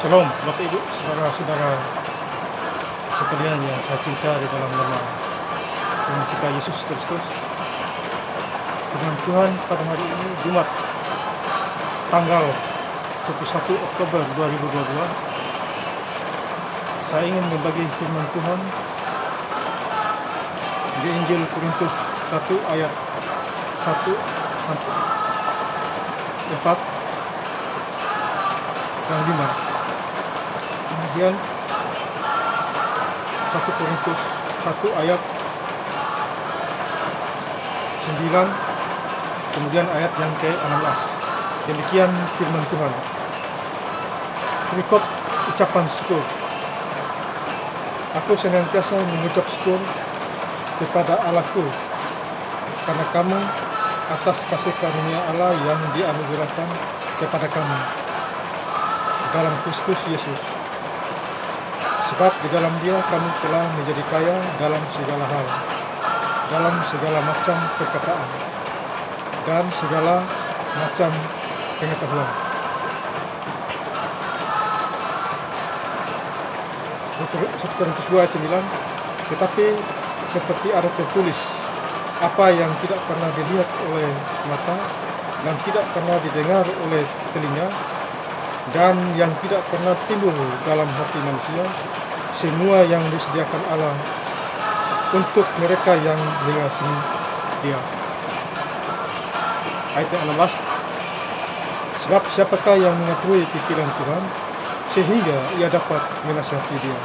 Shalom, Bapak Ibu, saudara-saudara sekalian yang saya cinta di dalam nama Tuhan kita Yesus Kristus. Firman Tuhan pada hari ini Jumat tanggal 21 Oktober 2022. Saya ingin membagi firman Tuhan di Injil Korintus 1 ayat 1 sampai 4 dan 5. Kemudian 1 Korintus 1 ayat 9, kemudian ayat yang ke-16. Demikian firman Tuhan. Berikut ucapan syukur. Aku senantiasa mengucap syukur kepada Allahku karena kamu atas kasih karunia Allah yang dianugerahkan kepada kamu dalam Kristus Yesus. Sebab di dalam Dia kamu telah menjadi kaya dalam segala hal, dalam segala macam perkataan dan segala macam pengetahuan. 1 Korintus 2 ayat 9. Tetapi seperti ada tertulis, apa yang tidak pernah dilihat oleh mata dan tidak pernah didengar oleh telinga dan yang tidak pernah timbul dalam hati manusia, semua yang disediakan Allah untuk mereka yang mengasihi Dia. Ayat 16. Sebab siapakah yang mengetahui pikiran Tuhan sehingga ia dapat menasihati Dia?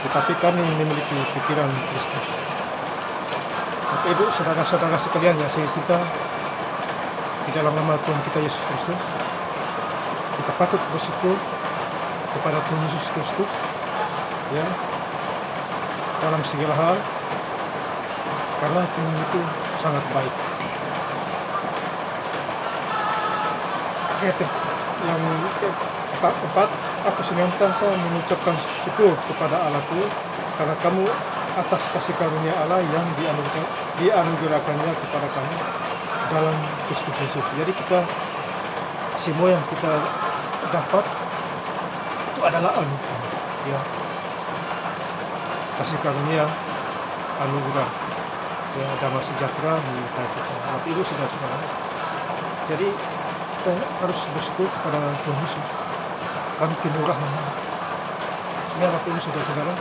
Tetapi kami memiliki pikiran Kristus. Bapak Ibu, saudara-saudara sekalian yang saya cinta di dalam nama Tuhan kita Yesus Kristus, kita patut bersyukur kepada Tuhan Yesus Kristus, ya, dalam segala hal, karena Tuhan itu sangat baik. Yang keempat, aku senantiasa mengucapkan syukur kepada Allahku karena kamu atas kasih karunia Allah yang dianugerahkannya kepada kami dalam Kristus Yesus. Jadi kita semua yang kita dapat itu adalah anugerah, ya, kasih karunia, anugerah, ya, damai sejahtera menyertai kita. Bapak Ibu saudara-saudara, jadi kita harus bersyukur kepada Tuhan Yesus karena kemurahan-Nya. Ya Bapak Ibu saudara-saudara,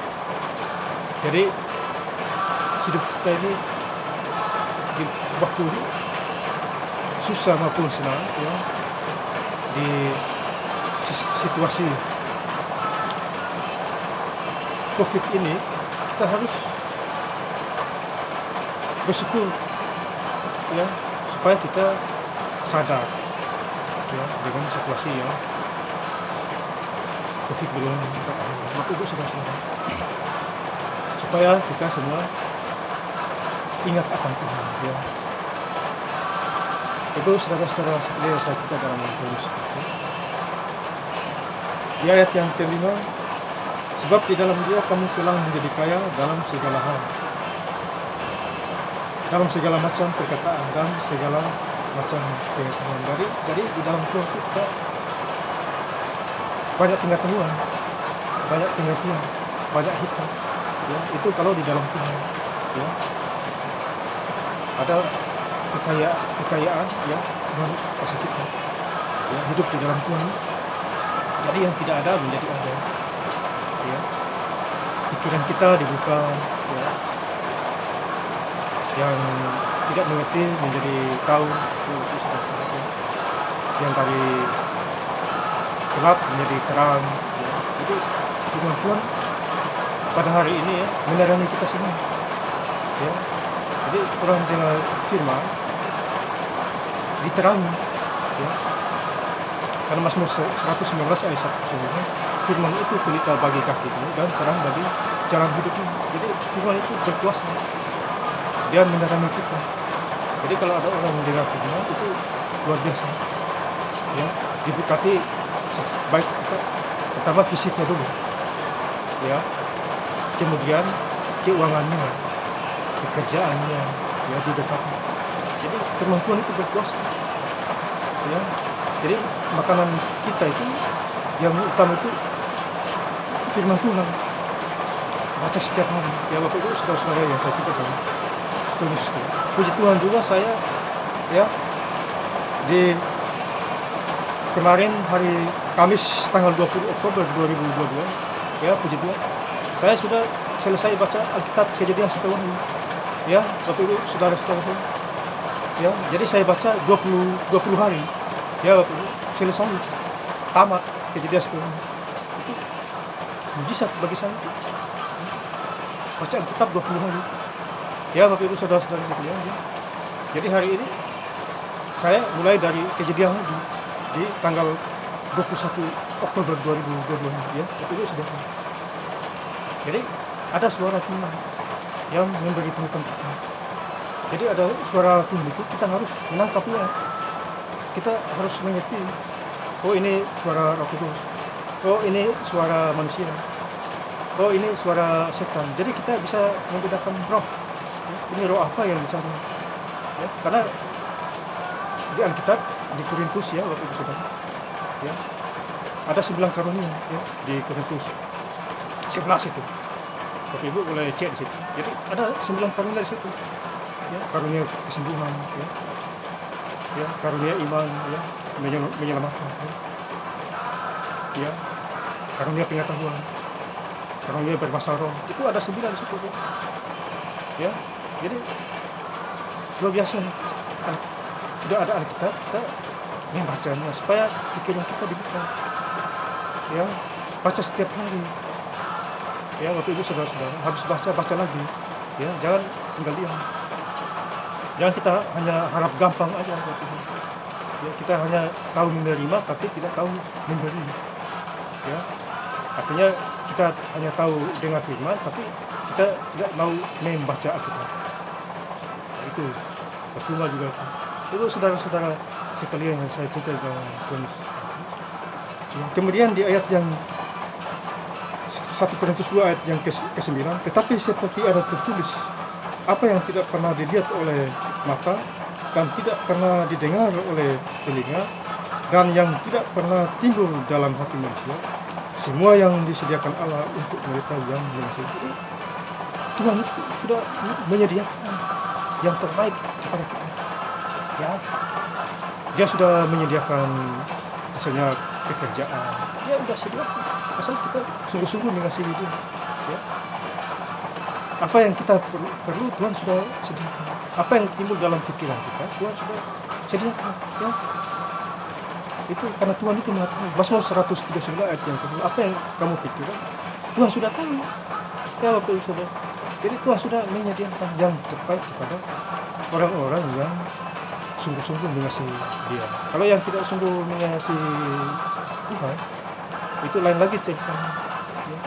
jadi hidup kita ini di waktu ini susah maupun senang, ya, di situasi COVID ini kita harus bersyukur, ya, supaya kita sadar, ya, dengan situasi yang COVID belum berakhir. Bapak Ibu saudara-saudara, supaya kita semua ingat akan Tuhan, ya. Itu saudara-saudara sekalian saya kita dalam Tuhan. Di ayat yang kelima, sebab di dalam Dia kamu telah menjadi kaya dalam segala hal, dalam segala macam perkataan dan segala macam pengetahuan. Jadi di dalam Tuhan kita banyak pengetahuan, banyak pengertian, banyak hikmat, ya. Itu kalau di dalam Tuhan, ya, ada kekayaan, ya, Tuhan kasih kita, ya, hidup di dalam Tuhan. Jadi yang tidak ada menjadi ada, ya. Pikiran kita dibuka, ya. Yang tidak mengerti menjadi tahu, yang dari gelap menjadi terang, ya. Jadi firman Tuhan pada hari ini, ya, menerangi kita semua, ya. Jadi orang dengan firman diterangi, ya. Karena Mazmur 119 ayat 1 sebelumnya, firman itu pelita bagi kakimu dan terang bagi jalan hidupmu. Jadi firman itu berkuasa, dia menerangi kita. Jadi kalau ada orang mendengar firman itu luar biasa, ya, diberkati baik kita, pertama fisiknya dulu, ya, kemudian keuangannya, pekerjaannya, ya, diberkati. Jadi firman Tuhan itu berkuasa, ya. Jadi makanan kita itu yang utama itu firman Tuhan, baca setiap hari. Ya Bapak Ibu saudara-saudara yang saya cintai, tulis. Puji Tuhan juga saya ya di kemarin hari Kamis tanggal 20 Oktober 2022 ya, puji Tuhan saya sudah selesai baca Alkitab Kejadian 1 hari ya Bapak Ibu saudara-saudara ya. Jadi saya baca 20 hari ya Bapak Ibu, selesai tamat Kejadian 1 hari. Itu mujizat bagi saya, baca Alkitab 20 hari ya Bapak Ibu saudara-saudara sekalian ya. Jadi hari ini saya mulai dari Kejadian lagi di tanggal 21 Oktober 2022 ya Bapak Ibu saudara. Jadi ada suara Tuhan yang memberitahukan kita. Jadi ada suara Tuhan itu kita harus menangkapnya. Kita harus mengerti, oh ini suara Roh Kudus, oh ini suara manusia, oh ini suara setan. Jadi kita bisa membedakan roh. Ini roh apa yang bicara? Ya, karena di Alkitab di Korintus ya Bapak Ibu saudara ya, ada 9 karunia ya di Korintus 11 itu. Bapak Ibu boleh cek di situ. Jadi ada 9 karunia di situ. Ya, karunia kesembuhan ya. Ya, karunia iman ya, menyelamatkan ya. Ya, karunia pengetahuan, karunia berbahasa roh. Itu ada 9 di situ. Ya. Jadi luar biasa. Sudah ada Alkitab, kita membacanya supaya pikiran kita dibuka. Ya, baca setiap hari. Ya, waktu itu saudara-saudara habis baca lagi. Ya, jangan tinggal diam. Jangan kita hanya harap gampang aja waktu itu. Ya, kita hanya tahu menerima tapi tidak tahu memberi. Ya, artinya kita hanya tahu dengar firman tapi kita tidak mau membaca Alkitab. Nah, itu percuma juga. Itu saudara-saudara sekalian yang saya cintai dalam Tuhan Yesus. Ya, kemudian di ayat yang 1 Korintus 2 ayat yang ke-9, tetapi seperti ada tertulis, apa yang tidak pernah dilihat oleh mata dan tidak pernah didengar oleh telinga dan yang tidak pernah timbul dalam hati manusia, semua yang disediakan Allah untuk mereka yang mengasihi. Tuhan sudah menyediakan yang terbaik kepada kita. Ya, dia sudah menyediakan misalnya pekerjaan, dia sudah sediakan. Asal kita sungguh-sungguh mengasihi dia. Ya. Apa yang kita perlu Tuhan sudah sediakan. Apa yang timbul dalam pikiran kita Tuhan sudah sediakan. Ya. Itu karena Tuhan itu Maha Tahu. Mazmur 139 ayat yang kedua, apa yang kamu pikirkan Tuhan sudah tahu. Ya Bapak Ibu saudara. Jadi Tuhan sudah menyediakan yang terbaik kepada orang-orang yang sungguh-sungguh mengasihi dia. Kalau yang tidak sungguh mengasihi Tuhan, itu lain lagi ceritanya. Ya.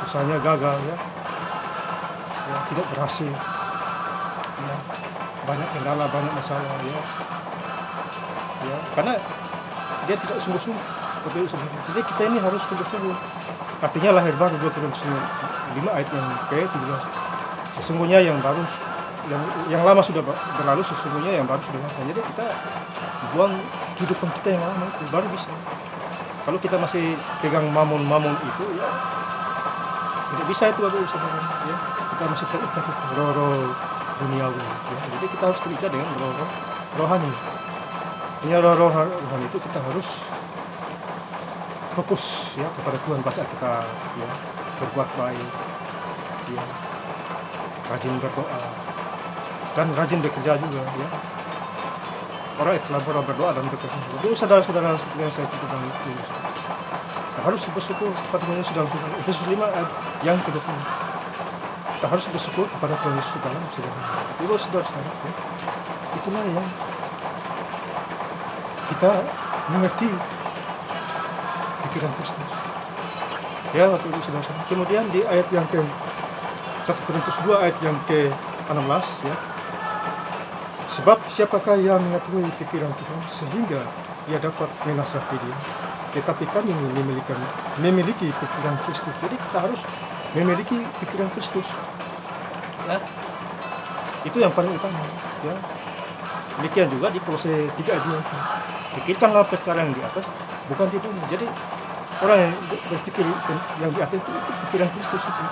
Usahanya gagal ya. Ya, tidak berhasil. Ya. Banyak kendala, banyak masalah ya. Ya, karena dia tidak sungguh-sungguh. Jadi kita ini harus sungguh-sungguh. Artinya lahir baru 2 Korintus 5 ayat yang ke-17. Sesungguhnya yang baru yang lama sudah berlalu, sesungguhnya yang baru sudah datang. Jadi kita buang kehidupan kita yang lama itu baru bisa. Kalau kita masih pegang mamon itu ya tidak bisa itu Bapak Ibu saudara ya. Kita masih terikat roh-roh duniawi ya. Jadi kita harus terikat dengan roh-roh rohani. Punya roh-roh rohani itu kita harus fokus ya kepada Tuhan, baca kita ya, berbuat baik ya, rajin berdoa dan rajin bekerja juga ya. Orang ikhlas berdoa dan bekerja. Jadi saudara-saudara yang saya cintai itu harus bersyukur kepada Tuhan Yesus dalam segala. Efesus 5 ayat yang ke-20. Kita harus bersyukur kepada Tuhan Yesus dalam segala. Itu saudara-saudara ya. Itulah yang kita mengerti pikiran Kristus. Ya, waktu itu saudara-saudara. Kemudian di ayat yang ke 1 Korintus 2 ayat yang ke-16 ya. Sebab siapakah yang mengetahui pikiran Tuhan sehingga ia dapat menasihati dia. Tetapi kami memiliki pikiran Kristus. Jadi kita harus memiliki pikiran Kristus. Ya. Itu yang paling utama. Ya. Demikian juga di Kolose 3 ayat 2. Pikirkanlah perkara yang di atas, bukan di bumi. Jadi orang yang berpikir yang di atas itu pikiran Kristus itu.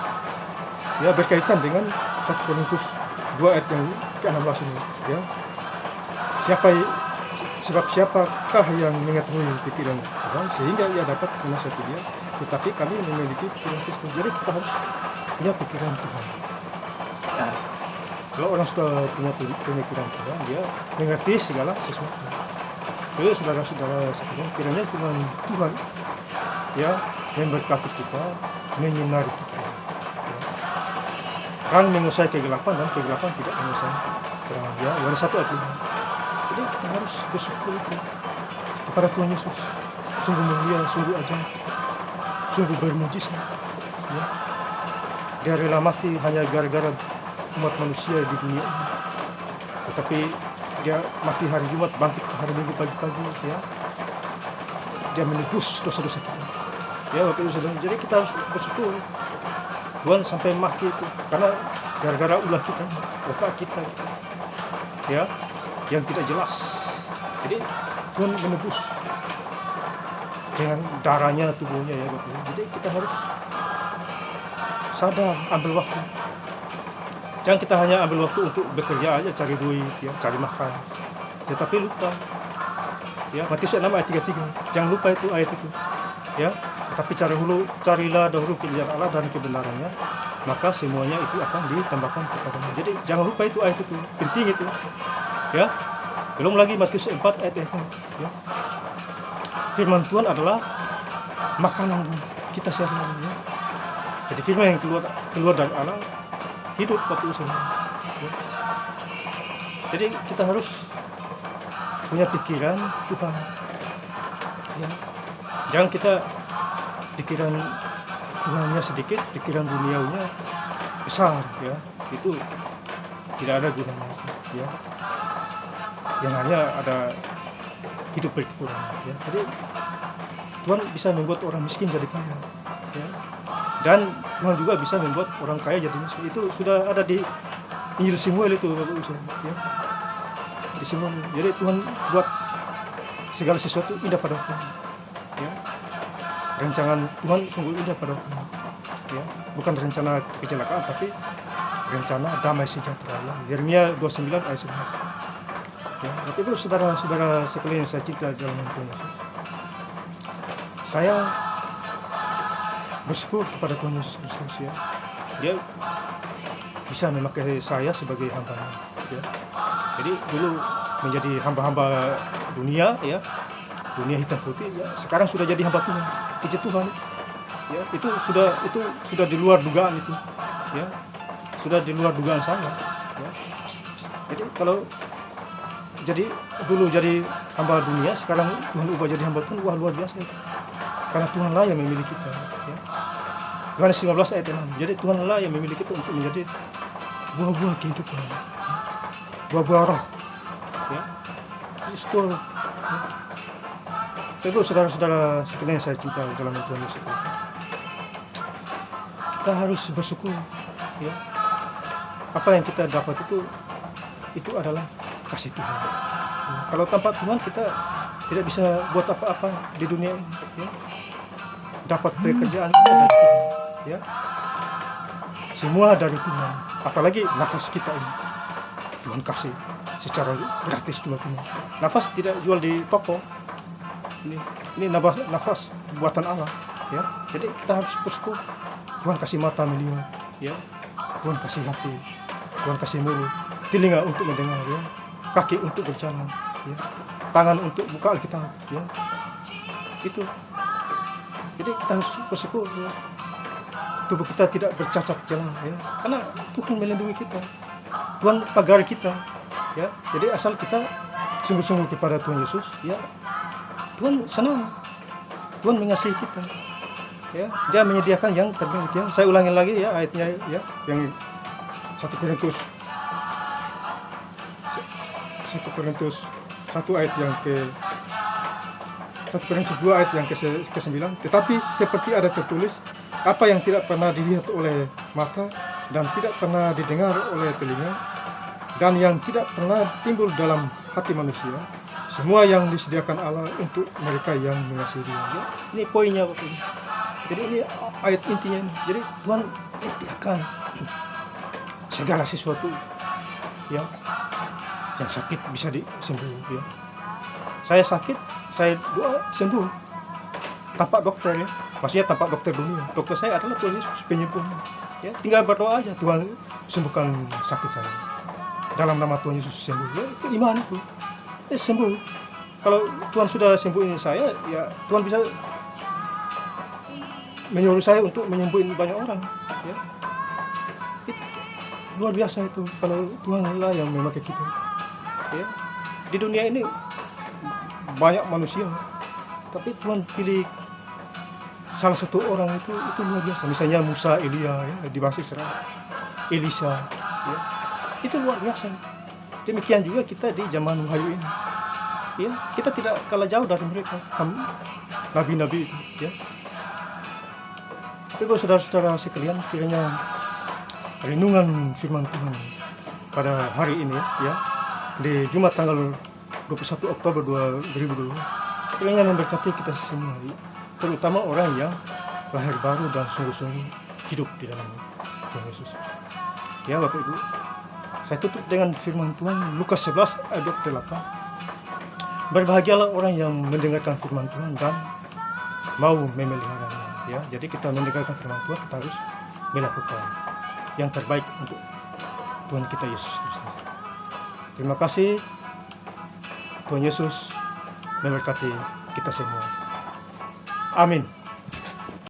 Ya, berkaitan dengan 1 Korintus 2 ayat yang ke-16 ini. Ya, sebab siapakah yang mengetahui pikiran Tuhan sehingga ia dapat menasihati dia, tetapi kami memiliki pikiran Kristus. Jadi kita harus punya pikiran Tuhan. Nah, kalau orang sudah punya pemikiran Tuhan, dia mengerti segala sesuatu. Jadi saudara-saudara sekalian, kiranya Tuhan ya memberkati kita, menyinari kita. Ya. Terang menguasai kegelapan dan kegelapan tidak menguasai terang. Ya, Yohanes 1 ayat 5. Jadi kita harus bersyukur itu kepada Tuhan Yesus. Sungguh mulia, sungguh ajaib, sungguh bermujizat. Ya. Dia rela mati hanya gara-gara umat manusia di dunia ini. Tetapi dia mati hari Jumat, bangkit hari Minggu pagi-pagi. Ya. Dia menebus dosa-dosa kita. Ya, Bapak Ibu Saudara. Jadi kita harus bersyukur. Tuhan sampai mati itu karena gara-gara ulah kita, otak kita. Ya. Yang tidak jelas. Jadi Tuhan menebus dengan darahnya, tubuhnya, ya Bapak. Jadi kita harus sadar, ambil waktu. Jangan kita hanya ambil waktu untuk bekerja aja, cari duit, ya, cari makan. Tetapi lupa. Ya, Matius 6 ayat 33. Jangan lupa itu ayat itu. Ya, tetapi carilah dahulu kerajaan Allah dan kebenarannya, maka semuanya itu akan ditambahkan kepadamu. Jadi jangan lupa itu ayat itu, penting itu. Ya, belum lagi Matius 4 ayat 1. Ya. Firman Tuhan adalah makanan kita sehari-hari. Ya. Jadi firman yang keluar dari Allah hidup waktu usaha. Ya. Jadi kita harus punya pikiran Tuhan. Ya. Jangan kita pikiran Tuhannya sedikit, pikiran duniawinya besar. Ya. Itu tidak ada gunanya. Ya. Yang hanya ada hidup berkekurangan. Ya. Jadi Tuhan bisa membuat orang miskin jadi kaya. Ya. Dan Tuhan juga bisa membuat orang kaya jadi miskin. Itu sudah ada di Injil Samuel itu, Bapak Ibu. Ya. Di Samuel. Jadi Tuhan buat segala sesuatu indah pada Tuhan. Ya. Rancangan Tuhan sungguh indah pada Tuhan. Ya. Bukan rencana kecelakaan, tapi rencana damai sejahtera. Ya. Yeremia 29 ayat 11. Ya, Bapak Ibu saudara-saudara sekalian saya cinta dalam Tuhan Yesus. Saya bersyukur kepada Tuhan Yesus Kristus, ya. Dia bisa memakai saya sebagai hamba-Nya, ya. Jadi dulu menjadi hamba-hamba dunia, ya, dunia hitam putih, ya. Sekarang sudah jadi hamba Tuhan, puji Tuhan. Ya, itu sudah di luar dugaan itu, ya. Sudah di luar dugaan saya, ya. Jadi kalau dulu jadi hamba dunia, sekarang Tuhan ubah jadi hamba Tuhan, wah luar biasa itu. Karena Tuhanlah yang memilih kita. Ya. Yohanes 15 ayat 6. Jadi Tuhanlah yang memilih kita untuk menjadi buah-buah kehidupan, ya. Buah-buah roh. Ya. Syukur. Ya. Itu saudara-saudara sekalian saya cinta dalam Tuhan Yesus. Kita harus bersyukur. Ya. Apa yang kita dapat itu adalah kasih Tuhan. Ya. Kalau tanpa Tuhan kita tidak bisa buat apa-apa di dunia ini. Ya. Dapat pekerjaan dari Tuhan. Ya. Semua dari Tuhan. Apalagi nafas kita ini Tuhan kasih secara gratis juga Tuhan. Nafas tidak jual di toko. Ini nafas buatan Allah. Ya. Jadi kita harus bersyukur. Tuhan kasih mata melihat. Ya. Tuhan kasih hati. Tuhan kasih mulut, telinga untuk mendengar, ya. Kaki untuk berjalan, ya. Tangan untuk buka Alkitab, ya. Itu. Jadi kita harus bersyukur, ya. Tubuh kita tidak bercacat celah, ya. Karena Tuhan melindungi kita. Tuhan pagari kita, ya. Jadi asal kita sungguh-sungguh kepada Tuhan Yesus, ya. Tuhan senang. Tuhan mengasihi kita. Ya, Dia menyediakan yang terbaik, ya. Saya ulangi lagi, ya, ayatnya, ya, yang 1 Korintus 1 ayat yang ke 1 Korintus 2 ayat yang ke-9. Tetapi seperti ada tertulis, apa yang tidak pernah dilihat oleh mata dan tidak pernah didengar oleh telinga dan yang tidak pernah timbul dalam hati manusia, semua yang disediakan Allah untuk mereka yang mengasihi Dia. Ya, ini poinnya Bapak Ibu. Jadi ini ayat intinya ini. Jadi Tuhan menyediakan segala sesuatu ya, yang sakit bisa disembuh ya. Saya sakit, saya doa sembuh tanpa dokter ya, maksudnya tanpa dokter dunia. Dokter saya adalah Tuhan Yesus penyembuhnya ya. Tinggal berdoa aja, Tuhan sembuhkan sakit saya dalam nama Tuhan Yesus, sembuh ya. Itu iman itu sembuh. Kalau Tuhan sudah sembuhin saya ya, Tuhan bisa menyuruh saya untuk menyembuhin banyak orang ya. Luar biasa itu kalau Tuhan lah yang memakai kita ya. Di dunia ini banyak manusia, tapi Tuhan pilih salah satu orang itu luar biasa. Misalnya Musa, Elia ya, di bangsa Israel, Elisa ya, itu luar biasa. Demikian juga kita di zaman Wahyu ini ya, kita tidak kalah jauh dari mereka, nabi-nabi itu ya. Tapi kalau saudara-saudara sekalian, kiranya renungan firman Tuhan pada hari ini ya, di Jumat tanggal 21 Oktober 2020, kiranya memberkati kita semua, terutama orang yang lahir baru dan sungguh-sungguh hidup di dalam Tuhan Yesus. Ya Bapak Ibu, saya tutup dengan firman Tuhan Lukas 11 ayat 28. Berbahagialah orang yang mendengarkan firman Tuhan dan mau memeliharanya. Ya, jadi kita mendengarkan firman Tuhan, kita harus melakukan yang terbaik untuk Tuhan kita Yesus Kristus. Terima kasih. Tuhan Yesus memberkati kita semua. Amin.